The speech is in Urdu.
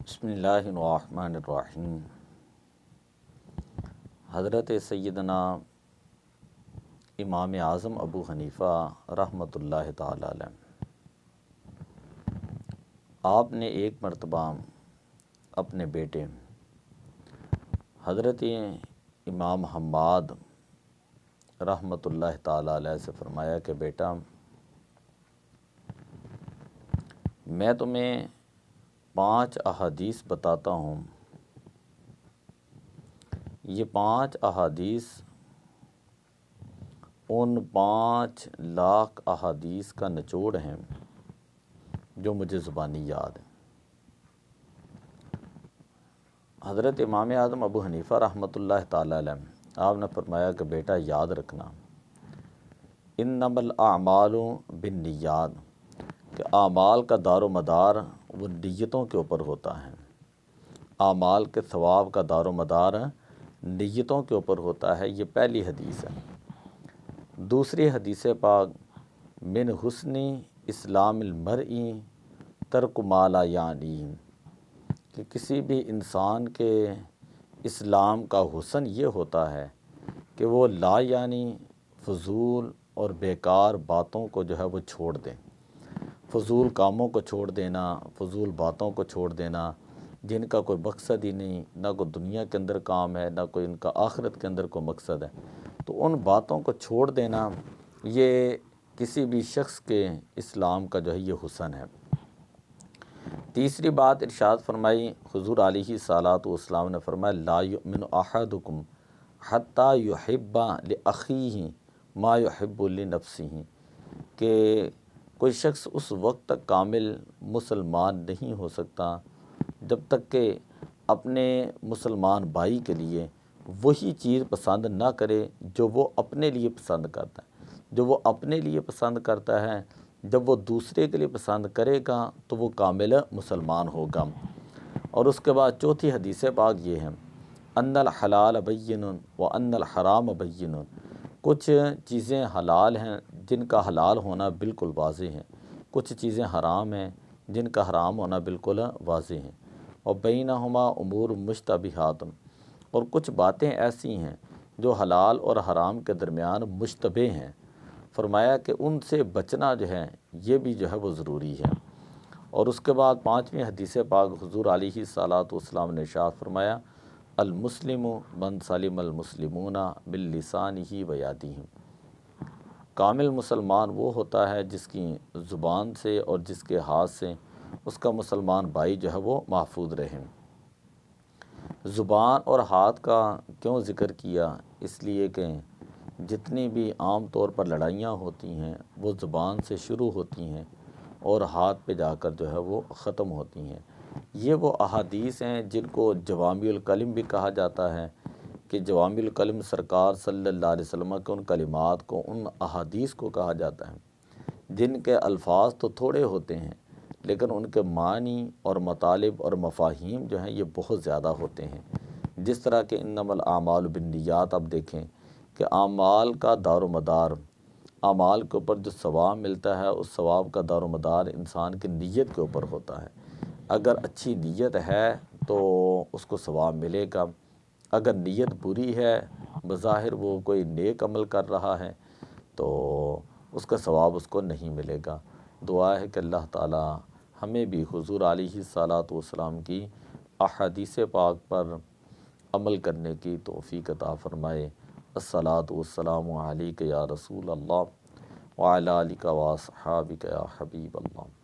بسم اللہ الرحمن الرحیم۔ حضرت سیدنا امام اعظم ابو حنیفہ رحمۃ اللہ تعالی علیہ، آپ نے ایک مرتبہ اپنے بیٹے حضرت امام حماد رحمۃ اللہ تعالی علیہ سے فرمایا کہ بیٹا، میں تمہیں 5 احادیث بتاتا ہوں، یہ 5 احادیث ان 5 لاکھ احادیث کا نچوڑ ہیں جو مجھے زبانی یاد ہیں۔ حضرت امام اعظم ابو حنیفہ رحمۃ اللہ تعالی علیہ، آپ نے فرمایا کہ بیٹا یاد رکھنا، انما الاعمال بالنیات، کہ اعمال کا دار و مدار وہ نیتوں کے اوپر ہوتا ہے۔ اعمال کے ثواب کا دار و مدار نیتوں کے اوپر ہوتا ہے، یہ پہلی حدیث ہے۔ دوسری حدیث پاک، من حسن اسلام المرء ترک ما لا یعنی، کہ کسی بھی انسان کے اسلام کا حسن یہ ہوتا ہے کہ وہ لا یعنی فضول اور بیکار باتوں کو جو ہے وہ چھوڑ دیں، فضول کاموں کو چھوڑ دینا، فضول باتوں کو چھوڑ دینا جن کا کوئی مقصد ہی نہیں، نہ کوئی دنیا کے اندر کام ہے، نہ کوئی ان کا آخرت کے اندر کوئی مقصد ہے، تو ان باتوں کو چھوڑ دینا یہ کسی بھی شخص کے اسلام کا جو ہے یہ حسن ہے۔ تیسری بات ارشاد فرمائی حضور علیہ الصلاۃ والسلام نے فرمایا، لا یؤمن احدکم حتی یحب لاخیہ ما یحب لنفسہ، کہ کوئی شخص اس وقت تک کامل مسلمان نہیں ہو سکتا جب تک کہ اپنے مسلمان بھائی کے لیے وہی چیز پسند نہ کرے جو وہ اپنے لیے پسند کرتا ہے۔ جو وہ اپنے لیے پسند کرتا ہے جب وہ دوسرے کے لیے پسند کرے گا تو وہ کامل مسلمان ہوگا۔ اور اس کے بعد چوتھی حدیث پاک یہ ہے، ان الحلال بین وان الحرام بین، کچھ چیزیں حلال ہیں جن کا حلال ہونا بالکل واضح ہے، کچھ چیزیں حرام ہیں جن کا حرام ہونا بالکل واضح ہے، اور بینہما امور مشتبہات، اور کچھ باتیں ایسی ہیں جو حلال اور حرام کے درمیان مشتبہ ہیں، فرمایا کہ ان سے بچنا جو ہے یہ بھی جو ہے وہ ضروری ہے۔ اور اس کے بعد 5ویں حدیث پاک حضور علیہ الصلاۃ والسلام نے ارشاد فرمایا، المسلم من سلم المسلمون من لسانہ و یدہ، کامل مسلمان وہ ہوتا ہے جس کی زبان سے اور جس کے ہاتھ سے اس کا مسلمان بھائی جو ہے وہ محفوظ رہے۔ زبان اور ہاتھ کا کیوں ذکر کیا؟ اس لیے کہ جتنی بھی عام طور پر لڑائیاں ہوتی ہیں وہ زبان سے شروع ہوتی ہیں اور ہاتھ پہ جا کر جو ہے وہ ختم ہوتی ہیں۔ یہ وہ احادیث ہیں جن کو جوامع الکلم بھی کہا جاتا ہے، کہ جوامع الکلم سرکار صلی اللہ علیہ وسلم کے ان کلمات کو، ان احادیث کو کہا جاتا ہے جن کے الفاظ تو تھوڑے ہوتے ہیں لیکن ان کے معنی اور مطالب اور مفاہیم جو ہیں یہ بہت زیادہ ہوتے ہیں۔ جس طرح کہ انما الاعمال بالنیات، اب دیکھیں کہ اعمال کا دار و مدار، اعمال کے اوپر جو ثواب ملتا ہے اس ثواب کا دار و مدار انسان کی نیت کے اوپر ہوتا ہے۔ اگر اچھی نیت ہے تو اس کو ثواب ملے گا، اگر نیت بری ہے، بظاہر وہ کوئی نیک عمل کر رہا ہے تو اس کا ثواب اس کو نہیں ملے گا۔ دعا ہے کہ اللہ تعالی ہمیں بھی حضور علیہ الصلاۃ والسلام کی احادیث پاک پر عمل کرنے کی توفیق عطا فرمائے۔ الصلاۃ والسلام علیک یا رسول اللہ وعلی آلک واصحابک یا حبیب اللہ۔